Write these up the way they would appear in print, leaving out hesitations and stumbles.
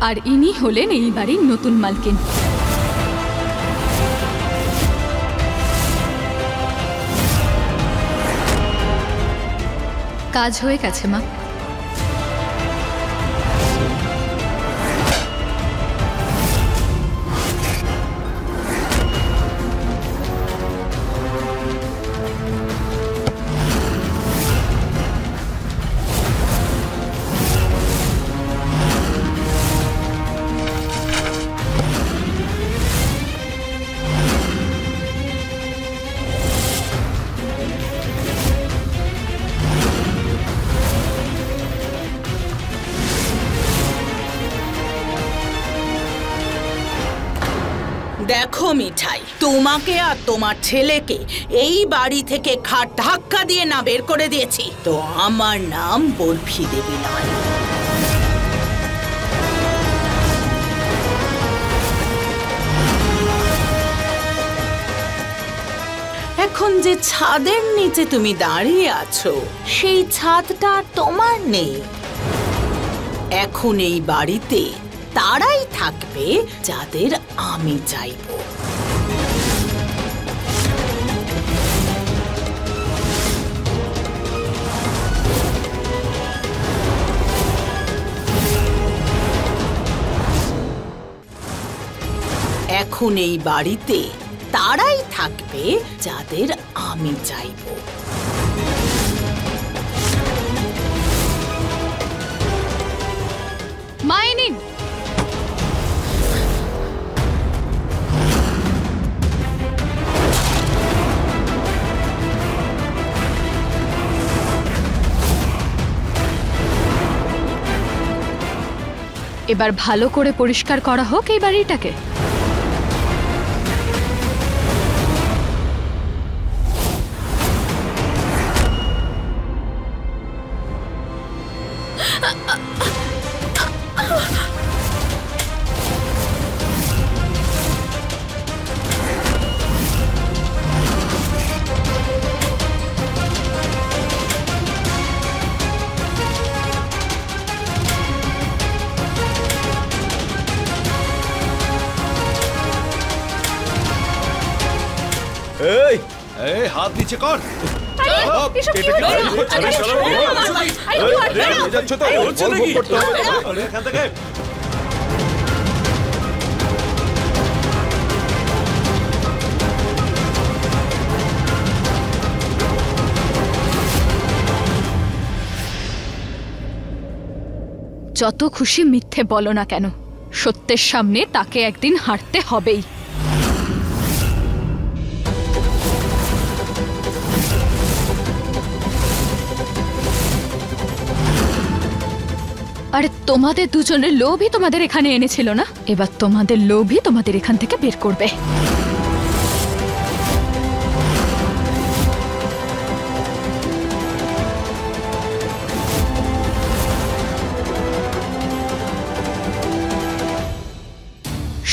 আর ইনি হলেন এই বাড়ির নতুন মালকিন। কাজ হয়ে গেছে মা। দেখো মিঠাই, তোমাকে আর তোমার ছেলেকে এই বাড়ি থেকে খাট ধাক্কা দিয়ে না বের করে দিয়েছি তো আমার নাম বরফি দেবী নয়। এখন যে ছাদের নিচে তুমি দাঁড়িয়ে আছো সেই ছাদটা তোমার নেই। এখন এই বাড়িতে তারাই থাকবে যাদের আমি চাইব। এখন এই বাড়িতে তারাই থাকবে যাদের আমি চাইব। মাইনিন, এবার ভালো করে পরিষ্কার করা হোক এই বাড়িটাকে। এই হাত নিচে কর। যত খুশি মিথ্যে বলো না কেন, সত্যের সামনে তাকে একদিন হারতে হবেই। আরে তোমাদের দুজনের লোভই তোমাদের এখানে এনেছিল না? এবার তোমাদের লোভই তোমাদের এখান থেকে বের করবে।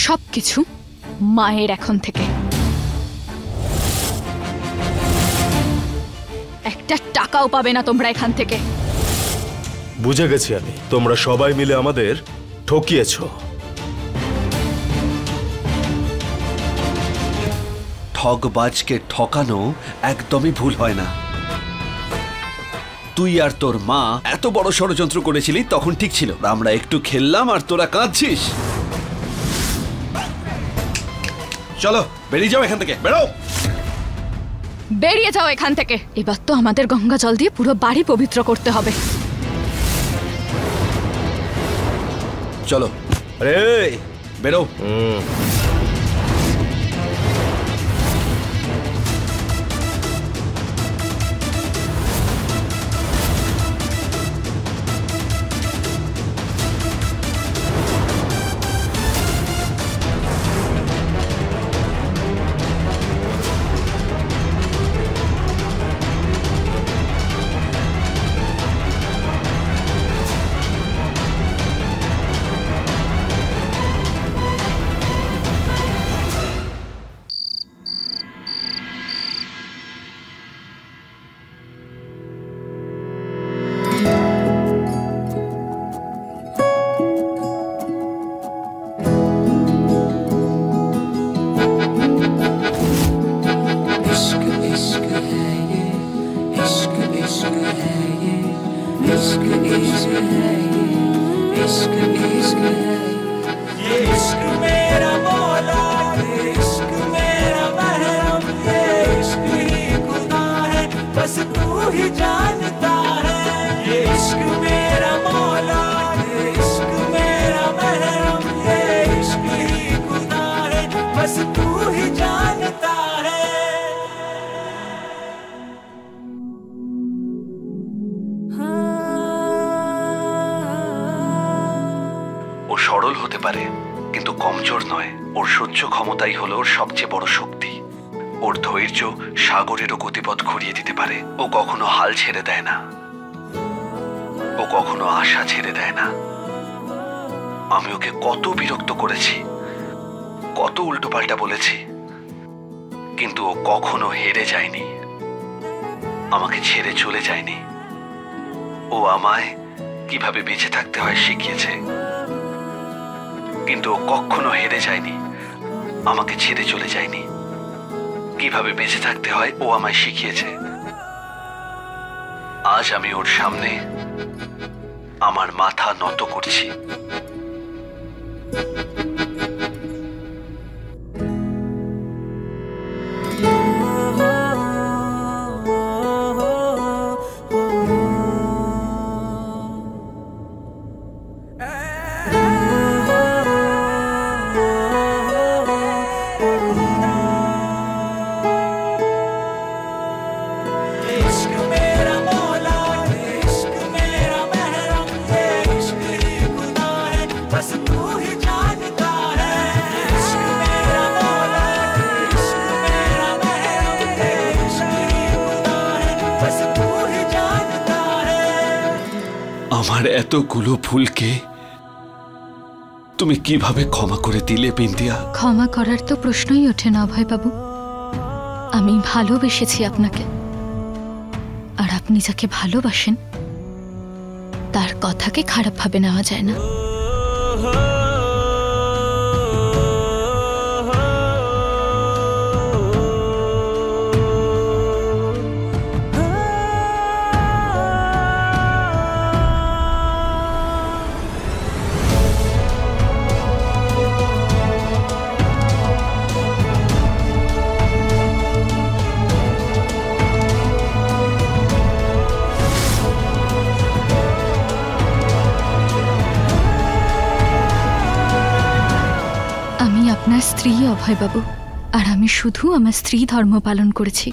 সবকিছু মায়ের এখন থেকে। একটা টাকাও পাবে না তোমরা এখান থেকে। বুঝে গেছি আমি, তোমরা সবাই মিলে আমাদের ঠকিয়েছো। ঠকবাজকে ঠকানো একদমই ভুল হয় না। তুই আর তোর মা এত বড় ষড়যন্ত্র করেছিলি তখন ঠিক ছিল, আমরা একটু খেললাম আর তোরা কাঁদছিস। চলো বেরিয়ে যাও এখান থেকে, বেরো। বেরিয়ে যাও এখান থেকে। এবার তো আমাদের গঙ্গা জল দিয়ে পুরো বাড়ি পবিত্র করতে হবে। চলো, আরে বেরো। इश्क है ये, इश्क इश्क है ये, इश्क इश्क है ये इश्क मेरा मौला, ये इश्क मेरा महरम, ये इश्क ही खुदा है, बस तू ही जानता है। ये इश्क मेरा मौला, ये इश्क मेरा महरम, ये इश्क ही खुदा है, बस तू ही जानता है। ও সরল হতে পারে কিন্তু কমজোর নয়। ওর সহ্য ক্ষমতাই হলো ওর সবচেয়ে বড় শক্তি। ওর ধৈর্য সাগরেরও গতিপথ ঘুরিয়ে দিতে পারে। ও কখনো হাল ছেড়ে দেয় না, ও কখনো আশা ছেড়ে দেয় না। আমি ওকে কত বিরক্ত করেছি, কত উল্টোপাল্টা বলেছি, কিন্তু ও কখনো হেরে যায়নি, আমাকে ছেড়ে চলে যায়নি। ও আমায় কিভাবে বেঁচে থাকতে হয় শিখিয়েছে, কিন্তু ও কখনো হেরে যায়নি, আমাকে ছেড়ে চলে যায়নি। কিভাবে বেঁচে থাকতে হয় ও আমায় শিখিয়েছে। আজ আমি ওর সামনে আমার মাথা নত করছি। আমার এতগুলো ভুলকে তুমি কিভাবে ক্ষমা করে দিলে বিন্দিয়া? ক্ষমা করার তো প্রশ্নই ওঠে না অভয় বাবু। আমি ভালোবেসেছি আপনাকে, আর আপনি যাকে ভালোবাসেন তার কথাকে খারাপভাবে নেওয়া যায় না। আপনার স্ত্রী অভয় বাবু, আর আমি শুধু আমার স্ত্রী ধর্ম পালন করেছি।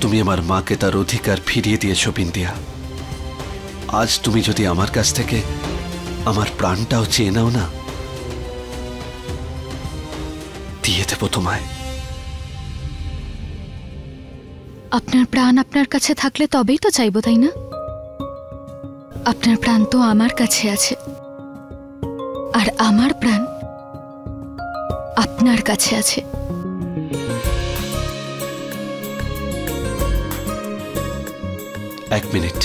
তুমি আমার মাকে তার অধিকার ফিরিয়ে দিয়েছো বিন্দিয়া। আজ তুমি যদি আমার কাছ থেকে আমার প্রাণটাও চেয়ে নাও না, দিয়ে দেব তোমায়। আপনার প্রাণ আপনার কাছে থাকলে তবেই তো চাইবো, তাই না? আপনার প্রাণ তো আমার কাছে আছে, আর আমার প্রাণ আপনার কাছে আছে। এক মিনিট।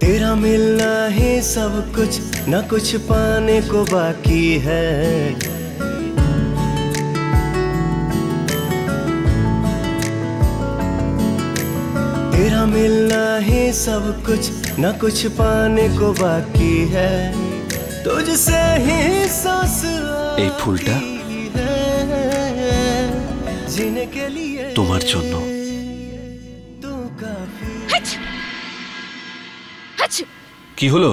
तेरा मिलना ही सब कुछ, न कुछ पाने को बाकी है। तेरा मिलना ही सब कुछ, न कुछ पाने को बाकी है। तुझसे ही सांस এই ফুলটা जीने के लिए তোমার জন্য। तू काफी। কি হলো?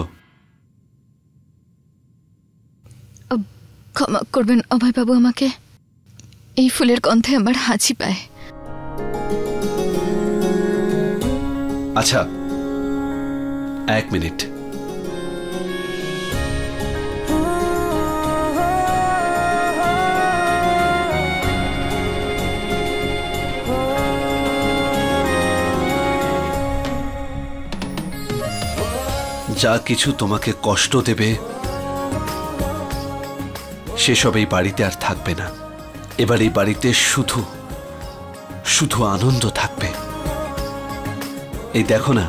ক্ষমা করবেন অভয় বাবু, আমাকে এই ফুলের গন্ধে আমার হাঁচি পায়। আচ্ছা, 1 মিনিট। যা কিছু তোমাকে কষ্ট দেবে সেসব এই বাড়িতে আর থাকবে না। এবার এই বাড়িতে শুধু শুধু আনন্দ থাকবে। এই দেখো না,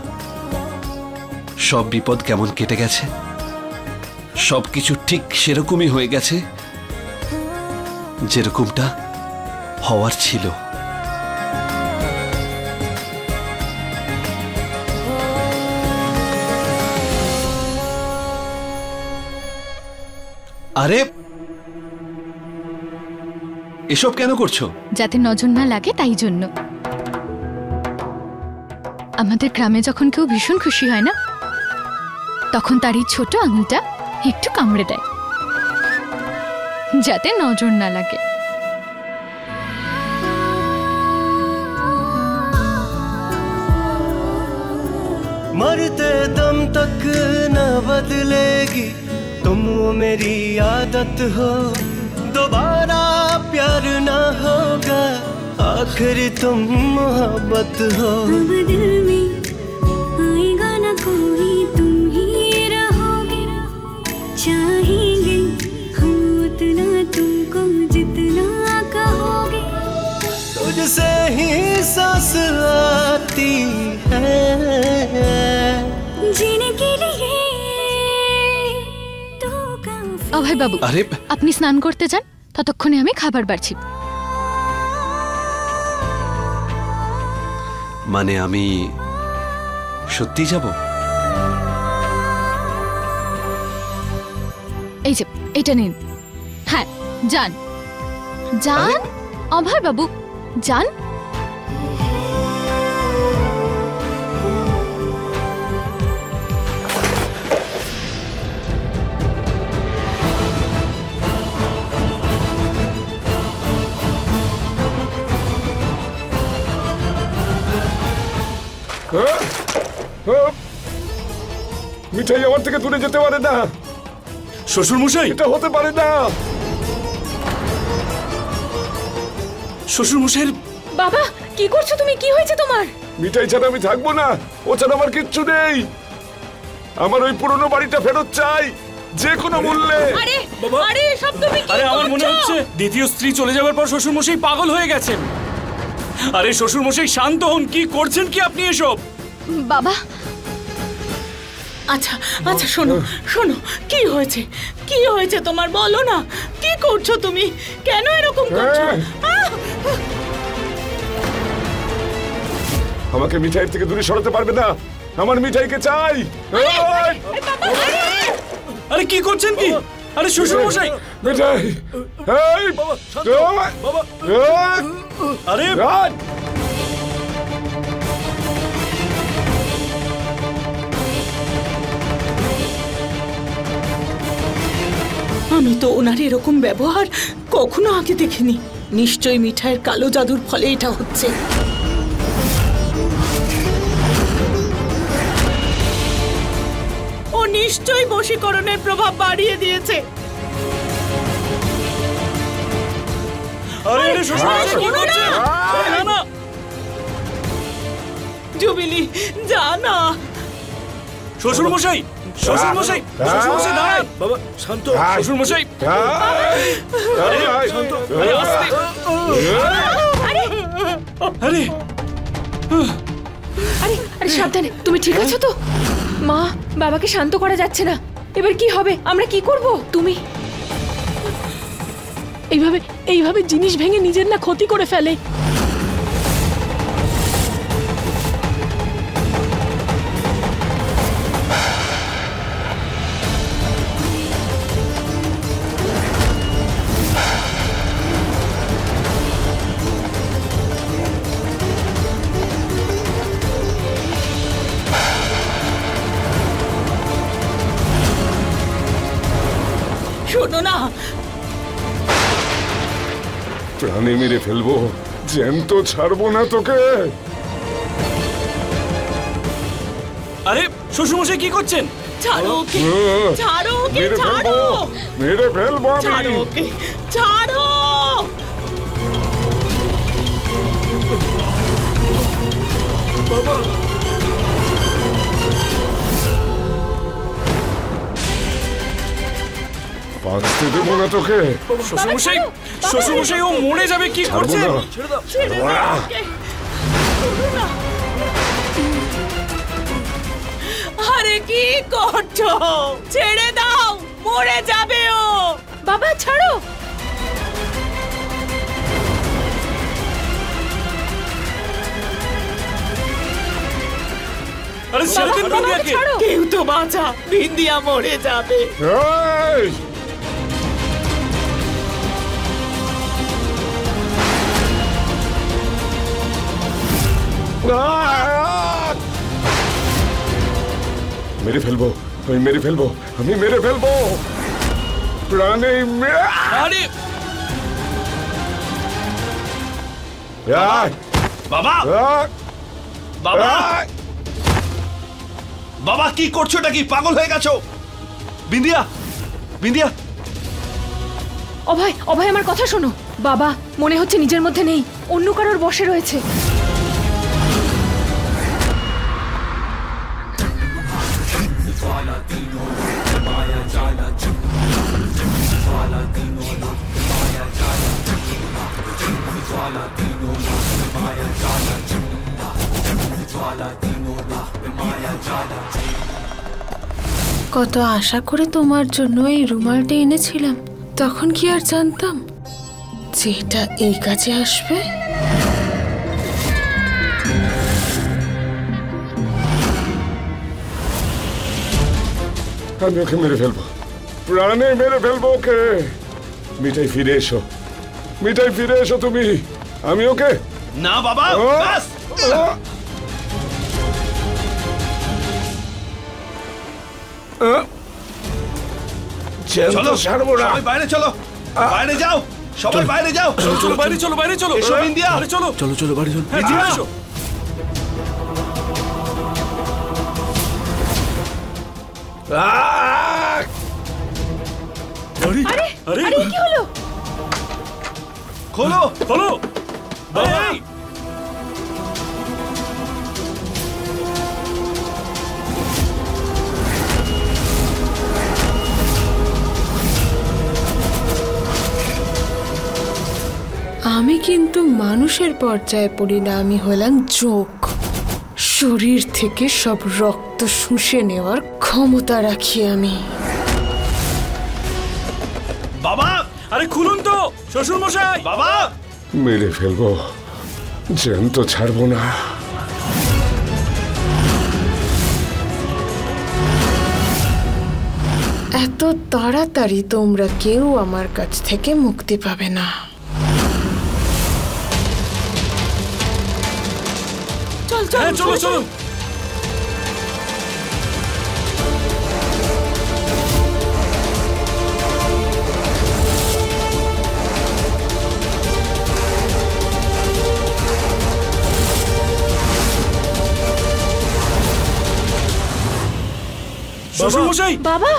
সব বিপদ কেমন কেটে গেছে, সবকিছু ঠিক সেরকমই হয়ে গেছে যেরকমটা হওয়ার ছিল। আরে এসব কেন করছো? যাতে নজর না লাগে তাই জন্য। আমাদের গ্রামে যখন কেউ ভীষণ খুশি হয় না, তখন তার এই ছোট আঙুলটা একটু কামড়ে দেয়, যাতে নজর না লাগে। मरते दम तक न बदलेगी तुम वो मेरी आदत हो, दोबारा प्यार ना होगा आखिर तुम मोहब्बत हो। दिल में आएगा ना कोई, तुम ही रहोगे, चाहेंगे हम उतना तुमको जितना कहोगे। तुझसे ही सांस आती है जीने के लिए तो काफी। অভয় বাবু, আরে আপনি স্নান করতে যান, ততক্ষণে আমি খাবার বাড়ছি। মানে আমি সত্যি যাব? এই যে এটা নিন। হ্যাঁ, যান যান অভয় বাবু, যান। মিঠাই আমার থেকে দূরে যেতে পারে না। শ্বশুর মশাই, এটা হতে পারে না। শ্বশুর মশাইয়ের বাবা, কি করছো তুমি? কি হয়েছে তোমার? মিঠাই ছাড়া আমি থাকবো না, ও ছাড়া আমার কিচ্ছু নেই। আমার ওই পুরনো বাড়িটা ফেরত চাই, যে কোনো মূল্যে। আরে আরে সব তুমি কি? আরে আমার মনে হচ্ছে দ্বিতীয় স্ত্রী চলে যাওয়ার পর শ্বশুর মশাই পাগল হয়ে গেছেন। আরে শ্বশুর মশাই শান্ত হন, কি করছেন কি আপনি এসব? বাবা, আচ্ছা আচ্ছা, শোনো শোনো, কি হয়েছে? কি হয়েছে তোমার? বলো না, কি করছো তুমি? কেন এরকম করছো? আমাকে মিঠাইয়ের থেকে দূরে সরাতে পারবে না, আমার মিঠাইকে চাই। আরে কি করছেন কি? আরে শ্বশুর মশাই, মিঠাই, এই বাবা, আরে আমি তো ওনার এরকম ব্যবহার কখনো আগে দেখিনি। নিশ্চয়ই মিঠাইয়ের কালো জাদুর ফলে এটা হচ্ছে। ও নিশ্চয়ই বশীকরণের প্রভাব বাড়িয়ে দিয়েছে। আরে আরে শ্বশুর মশাই কি করছেন? না না জুবিলি, যা না। শ্বশুর মশাই, শ্বশুর মশাই, শ্বশুর মশাই দাঁড়ান। বাবা শান্ত, শ্বশুর মশাই, আরে শান্ত, আরে আস্তে। আরে আরে আরে সাবধানে, তুমি ঠিক আছো তো? মা, বাবাকে শান্ত করা যাচ্ছে না। এবার কি হবে? আমরা কি করব? তুমি এইভাবে জিনিস ভেঙে নিজের না ক্ষতি করে ফেলে। শোনো না, প্রাণে মেরে ফেলবো, জ্যান্ত ছাড়বো না তোকে। আরে শ্বশুরমশাই কি করছেন? ছাড়ো ওকে, ছাড়ো ওকে, মেরে ছাড়ো, ফেলবো, মেরে ফেলবো ছাড়ো আমি। ওকে, ছাড়ো। বাঁচতে দেবো না তোকে। শ্বশুরমশাই, শ্বশুরমশাই ও মরে যাবে, কি ছাড়বো করছেন? না। ছেড়ে দাও ওকে। আরে কি করছো? ছেড়ে দাও, মরে যাবে ও। বাবা ছাড়ো। আরে ছেড়ে দিন বিন্দিয়াকে। কেউ তো বাঁচা, বিন্দিয়া মরে যাবে। এই! মেরে ফেলবো, আমি মেরে ফেলবো, আমি মেরে ফেলবো, প্রাণে আরে বাবা বাবা বাবা কি করছো? এটা কি পাগল হয়ে গেছো? বিন্দিয়া, বিন্দিয়া। অভয়, অভয় আমার কথা শোনো। বাবা মনে হচ্ছে নিজের মধ্যে নেই, অন্য কারোর বশে রয়েছে। কত আশা করে তোমার জন্য এই রুমালটা এনেছিলাম, তখন কি আর জানতাম যে এটা এই কাজে আসবে। আমি ওকে মেরে ফেলবো, প্রাণে মেরে ফেলবো ওকে। মিঠাই ফিরে এসো, মিঠাই ফিরে এসো তুমি। আমি ওকে না বাবা, ব্যাস। চলো, ছাড়বো না। সবাই বাইরে চলো, বাইরে যাও, সবাই বাইরে যাও। চলো বাইরে, চলো বাইরে, চলো। এসো বিন্দিয়া। আরে চলো চলো চলো বাড়ি চলো। হ্যাঁ, চলে এসো। আরে আরে আরে কি হলো? খোলো, খোলো বাবা। এই! আমি কিন্তু মানুষের পর্যায়ে পড়ি না, আমি হলাম যোগ। শরীর থেকে সব রক্ত শুষে নেওয়ার ক্ষমতা রাখি আমি। বাবা, আরে খুলুন তো শ্বশুরমশাই। বাবা মেরে ফেলবো, জ্যান্ত ছাড়বো না। এত তাড়াতাড়ি তোমরা কেউ আমার কাছ থেকে মুক্তি পাবে না। চল হ্যাঁ চলো চলো। শ্বশুরমশাই, বাবা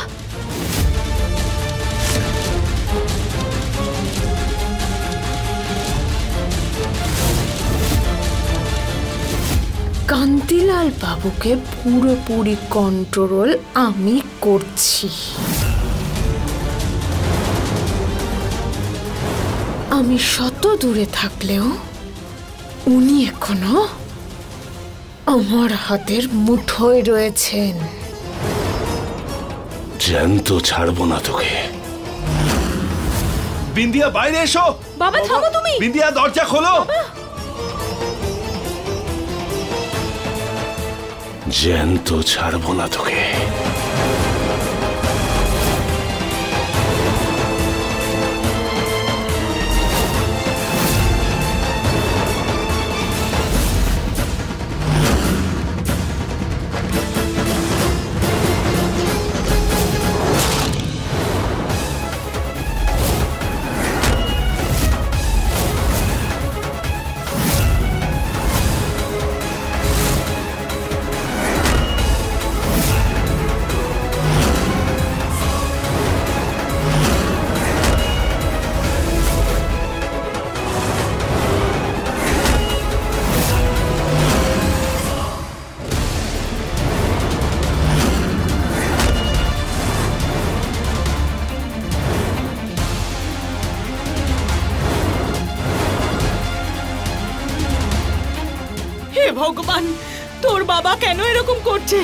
কান্তিলাল বাবুকে পুরোপুরি কন্ট্রোল আমি করছি। আমি শত দূরে থাকলেও উনি এখনো আমার হাতের মুঠোয় রয়েছেন। জ্যান্ত ছাড়বো না তোকে। বিন্দিয়া বাইরে এসো। বাবা থামো তুমি। বিন্দিয়া দরজা খোলো। জ্যান্ত ছাড়বো না তোকে। ভগবান, তোর বাবা কেন এরকম করছে?